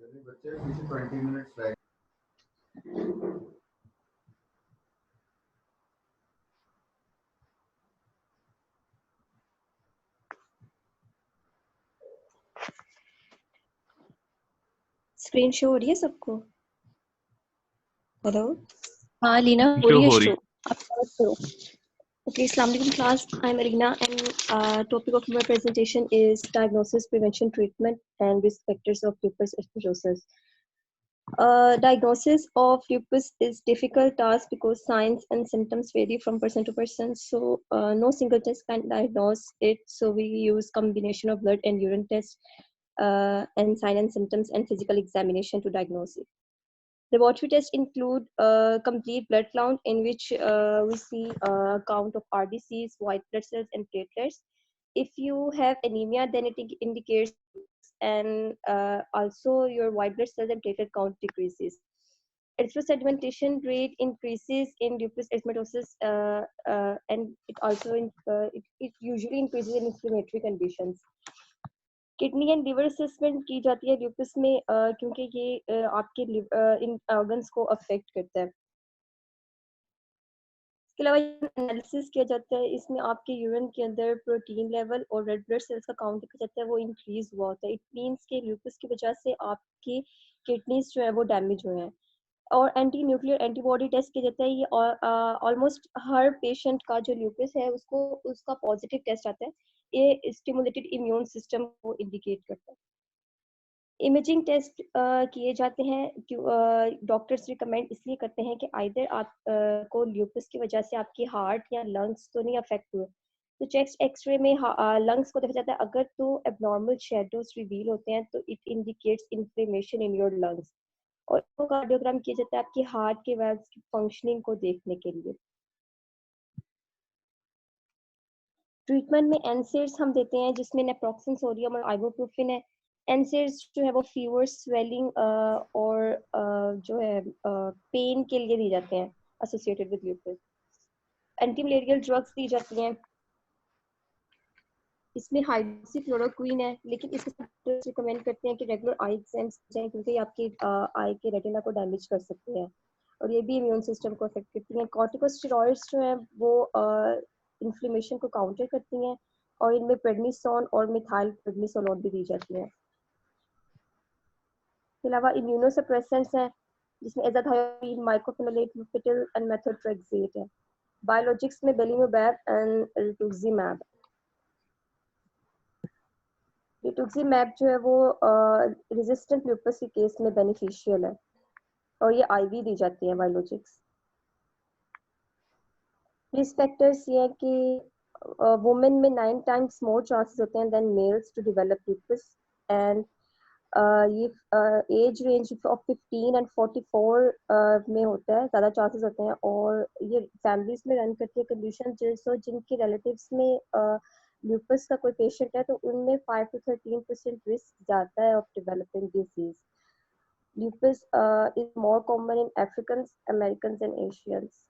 चलिए बच्चे पीछे 20 मिनट्स रह स्क्रीन शो हो रही है सबको? हेलो, हाँ लीना हो शो रही है हो रही। शो। आप बात करो। okay, Assalamu alaikum class. I'm Arina and topic of my presentation is diagnosis, prevention, treatment and risk factors of lupus erythematosus. Diagnosis of lupus is difficult task because signs and symptoms vary from person to person. So no single test can diagnose it. So we use combination of blood and urine tests and sign and symptoms and physical examination to diagnose it. Laboratory tests include a complete blood count in which we see a count of RBCs, white blood cells, and platelets. If you have anemia, then it indicates, and also your white blood cells and platelet count decreases. Erythrosedimentation rate increases in lupus erythematosus, and it also it usually increases in inflammatory conditions. Kidney and liver assessment की जाती है lupus में क्योंकि ये आपके इन organs को affect करता है। इसके अलावा एनालिसिस किया जाता है, इसमें आपके यूरिन के अंदर प्रोटीन लेवल और रेड ब्लड सेल्स का काउंट देखा जाता है, वो इंक्रीज हुआ होता है। इट मीन्स के ल्यूपस की वजह से आपके किडनीज जो है वो डैमेज हुए हैं। और एंटी न्यूक्लियर एंटीबॉडी टेस्ट किया जाता है। ये ऑलमोस्ट हर पेशेंट का जो ल्यूपस है उसको उसका पॉजिटिव टेस्ट आता है। ये स्टिमुलेटेड इम्यून सिस्टम को इंडिकेट करता है। इमेजिंग टेस्ट किए जाते हैं। डॉक्टर्स रिकमेंड इसलिए करते हैं कि आइदर आप को ल्यूपस की वजह से आपकी हार्ट या लंग्स तो नहीं अफेक्ट हुए, तो चेस्ट एक्सरे में लंग्स को देखा जाता है। अगर तो एबनॉर्मल शेडोज रिवील होते हैं तो it indicates inflammation in your lungs. और कार्डियोग्राम किया जाता है आपकी हार्ट के वेल्व्स की फंक्शनिंग को देखने के लिए। ट्रीटमेंट में एनसेड्स हम देते हैं जिसमें नेप्रोक्सन, सोडियम और आइबुप्रोफेन है। एनसेड्स जो है वो फीवर, स्वेलिंग और जो है पेन के लिए दी जाते हैं associated with lupus. Anti malarial drugs दी जाती हैं, इसमें हाइड्रोक्सीक्लोरोक्वीन है, लेकिन इसके साथ रिकमेंड करते हैं कि रेगुलर आई एग्जाम्स जाएं क्योंकि ये आपकी आई के रेटिना को डैमेज कर सकते हैं और ये भी इम्यून सिस्टम को अफेक्ट करती हैं। कॉर्टिकोस्टेरॉइड्स जो है वो इन्फ्लेमेशन को काउंटर करती हैं और इनमें प्रेडनिसोन और मिथाइल प्रेडनिसोलोन भी दी जाती हैं। इसके अलावा इम्यूनोसप्रेसेंट्स हैं जिसमें एजाथायोलिन, माइक्रोफेनोलेट, लुपिटल एंड मेथोट्रेक्सेट है। बायोलॉजिक्स में बेलीमोबैब एंड रिटुक्सीमैब। रिटुक्सीमैब जो है वो रेजिस्टेंट ल्यूपस के केस में बेनिफिशियल है और ये आईवी दी जाती है बायोलॉजिक्स। रिस्क फैक्टर्स ये है कि वुमेन में 9 times मोर चांसेस होते हैं than males to develop lupus and ये एज रेंज ऑफ 15 and 44 में होता है, ज़्यादा चांसेस होते हैं। और ये फैमिलीज में रन करती है कंडीशन जिनके रिलेटिव्स में ल्यूपस का कोई पेशेंट है तो उनमें 5 to 13% रिस्क ज़्यादा है of developing disease. Lupus is more common in African, American and Asians.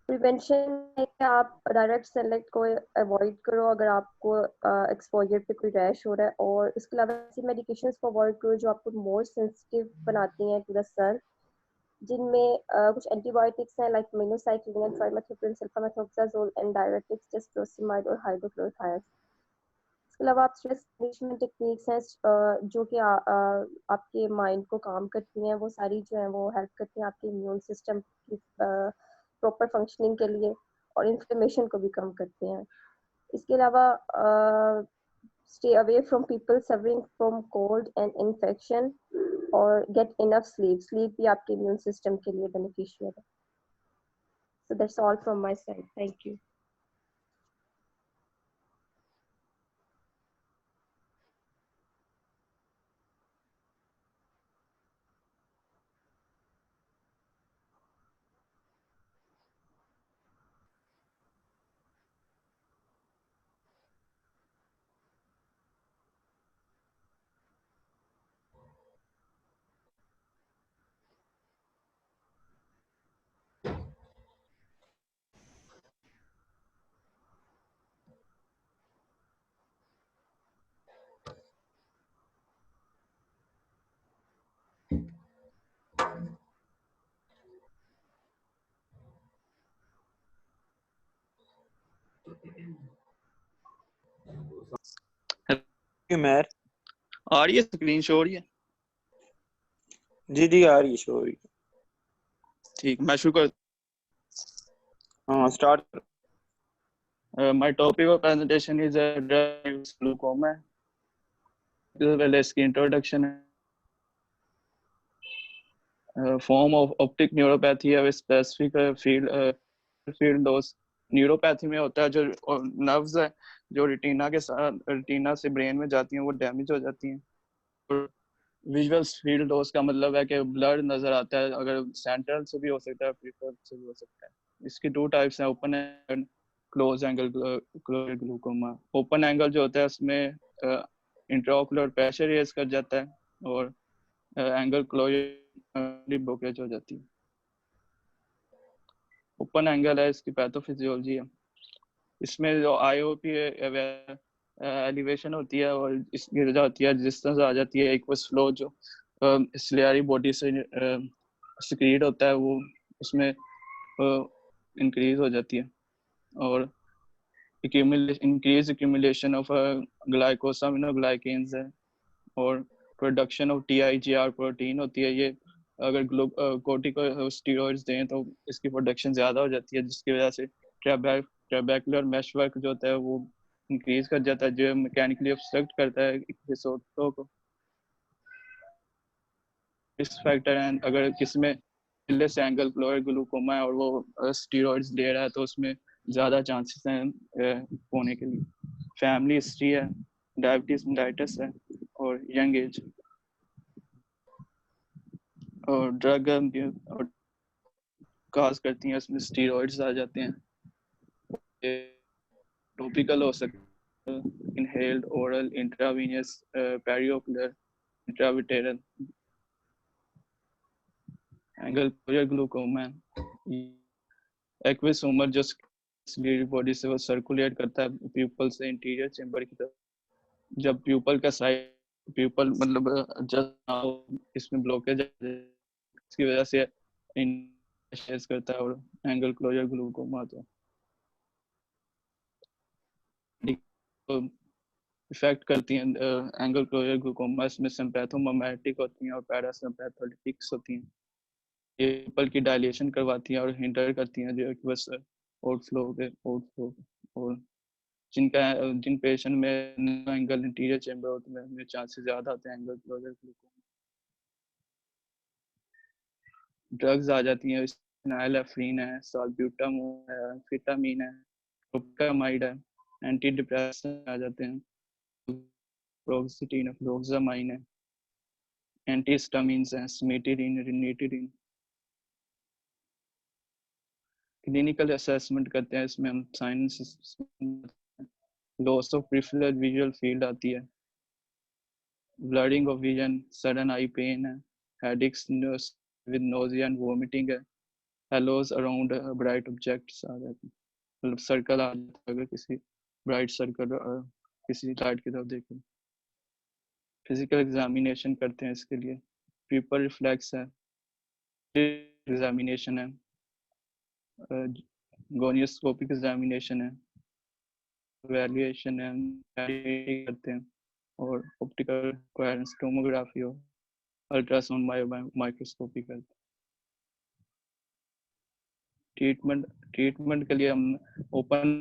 Prevention है कि आप डायरेक्ट सनलाइट को अवॉइड करो अगर आपको एक्सपोजर पे कोई रैश हो रहा है, और इसके अलावा ऐसी मेडिकेशंस को अवॉइड करो जो आपको मोर सेंसिटिव बनाती हैं टू द सन, जिनमें कुछ एंटीबायोटिक्स हैं like minocycline, ट्राइमेथोप्रिन, sulfamethoxazole and diuretics जैसे फ्लोसिमाइड और हाइड्रोक्लोरोथायज। इसके अलावा आप स्ट्रेस मैनेजमेंट टेक्निक्स हैं जो कि आपके माइंड को काम करती हैं, वो सारी जो है वो हेल्प करती हैं आपके इम्यून सिस्टम की प्रॉपर फंक्शनिंग के लिए और इन्फ्लेमेशन को भी कम करते हैं। इसके अलावा stay away from people suffering from cold and infection और गेट इनफ स्लीप। स्लीप भी आपके इम्यून सिस्टम के लिए बेनिफिशियल है। So that's all from my side, thank you. मैर आ रही है स्क्रीन शो हो रही है? जी आ रही शो रही। ठीक, मैं शुरू कर। हाँ start. My topic of presentation is glaucoma. Well, इसकी introduction है. Form of optic neuropathy है, specific field dose. न्यूरोपैथी में होता है जो नर्व्स है जो रेटिना से ब्रेन में जाती हैं वो डैमेज हो जाती हैं। विजुअल फील्ड डोज का मतलब है कि ब्लर नजर आता है, अगर सेंट्रल से भी हो सकता है, परipheral से भी हो सकता है। इसकी दो टाइप्स हैं, open and close angle glaucoma. Open angle जो होता है उसमें इंट्राओकुलर प्रेशर रेज कर जाता है और एंगल क्लोज ब्लॉकेज हो जाती है। ओपन एंगल है, इसकी पैथोफिजियोलॉजी है। इसमें जो आईओपी एलिवेशन होती है और इसकी वजह होती है रेजिस्टेंस आ जाती है, एक्वस फ्लो जो सिलियरी बॉडी से सिक्रीट होता है वो उसमें इंक्रीज हो जाती है और इंक्रीज एक्यूमुलेशन ऑफ ग्लाइकोसामिनोग्लाइकेन्स है और प्रोडक्शन ऑफ TIGR प्रोटीन होती है। ये अगर कोर्टिकोस्टेरॉइड्स दें तो इसकी प्रोडक्शन ज़्यादा हो जाती है, जिसकी वजह से ट्रेबेकुलर मेशवर्क जो होता है वो इंक्रीज कर जाता है, जो मैकेनिकली ऑब्स्ट्रक्ट करता है रिसोर्टो को। इस फैक्टर है, अगर किसी में इलेस एंगल क्लोरल ग्लूकोमा है और वो स्टेरॉइड्स ले रहा है तो उसमें ज़्यादा चांसेस हैं होने के लिए। फैमिली हिस्ट्री है, डायबिटीज मेलाइटस है और यंग एज और ड्रग और काज करती हैं, उसमें स्टेरॉइड्स आ जाते हैं। टॉपिकल हो सकता है, inhaled, oral, intravenous, periocular, intravitreal. Angle closure glaucoma aqueous humour जो बॉडी से वो सर्कुलेट करता है प्यूपल से इंटीरियर चेंबर की तरफ। जब प्यूपल का साइड प्यूपल मतलब जस्ट इसमें ब्लॉकेज इसकी वजह से शेयर्स करता है और एंगल क्लोजर ग्लूकोमा होता है। इफेक्ट करती हैं एंगल क्लोजर ग्लूकोमा, इसमें सिम्पैथोमिमेटिक होती हैं और पैरासिम्पैथोलिटिक्स होती हैं। ये प्यूपल की डायलेशन करवाती हैं और हिंडर करती हैं जो बस आउटफ्लो और जिन पेशेंट में एंगल इंटीरियर चेंबर होते हैं उनमें चांसेस ज़्यादा होते हैं एंगल क्लोजर ग्लूकोमा। ड्रग्स आ जाती हैं, नाइलेफ्रीन है, साल्ब्यूटामोल है, एम्फेटामिन है, प्रोपेमाइड है, एंटी डिप्रेसेंट आ जाते हैं, फ्लोक्सिटीन, फ्लोक्सामाइन है, एंटीहिस्टामिन्स हैं, सिमेटिडिन, रिनिटिडिन। क्लिनिकल असेसमेंट करते हैं, इसमें हम signs loss of peripheral visual field आती है, blurring of vision, sudden eye pain है, headaches with nausea and vomiting है, halos around bright objects आ जाते हैं, मतलब सर्कल आ जाता है अगर किसी ब्राइट सर्कल किसी लाइट की तरफ देखें। फिजिकल एग्जामिनेशन करते हैं इसके लिए, प्यूपल रिफ्लेक्स है, एग्जामिनेशन है, गोनियोस्कोपिक एग्जामिनेशन है, वैल्यूएशन है, करते हैं और ऑप्टिकल कोहेरेंस टोमोग्राफी हो, अल्ट्रासाउंड माइक्रोस्कोपी करते हैं। ट्रीटमेंट के लिए हम ओपन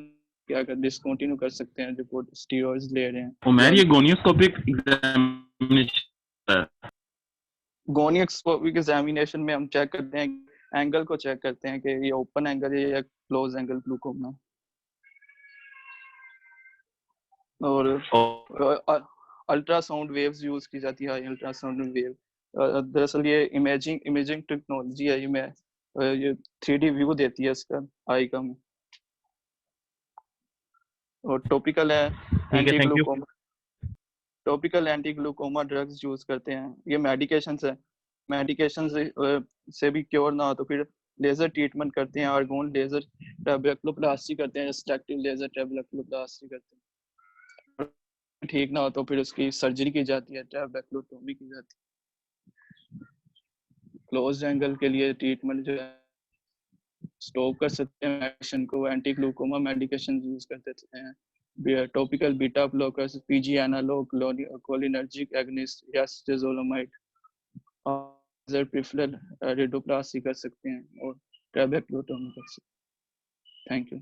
क्या कर डिस्कंटिन्यू कर सकते हैं जो स्टेरॉइड्स ले रहे हैं। उमर ये गोनियोस्कोपिक एग्जामिनेशन गोनियोस्कोपिक एग्जामिनेशन में हम चेक करते हैं एंगल को चेक करते हैं कि ये ओपन एंगल है या क्लोज एंगल ग्लूकोमा। और अल्ट्रासाउंड वेव्स यूज की जाती है, अल्ट्रासाउंड वेव। दरअसल ये इमेजिंग टेक्नोलॉजी है, ये 3D व्यू देती है इसका आई का। और टॉपिकल है anti glaucoma, topical anti glaucoma drugs use करते हैं। ये मेडिकेशन से भी क्योर ना हो तो फिर लेजर ट्रीटमेंट करते हैं, आर्गोन लेजर ट्रेबेकुलोप्लास्टी करते हैं, स्ट्रक्टिव लेजर ट्रेबेकुलोप्लास्टी करते हैं। ठीक ना हो तो फिर उसकी सर्जरी की जाती है, ट्रेबेकुलोटोमी की जाती है। क्लोज एंगल के लिए ट्रीटमेंट जो है स्टॉप कर सकते हैं मेडिकेशन को, एंटी ग्लूकोमा मेडिकेशन यूज करते हैं, topical beta blockers, PG analogue, cholinergic agonist या स्टेजोलोमाइड, प्रिफरल रेडोप्लासी कर सकते हैं और ट्रेबेक्लोटोमी कर सकते हैं। Thank you.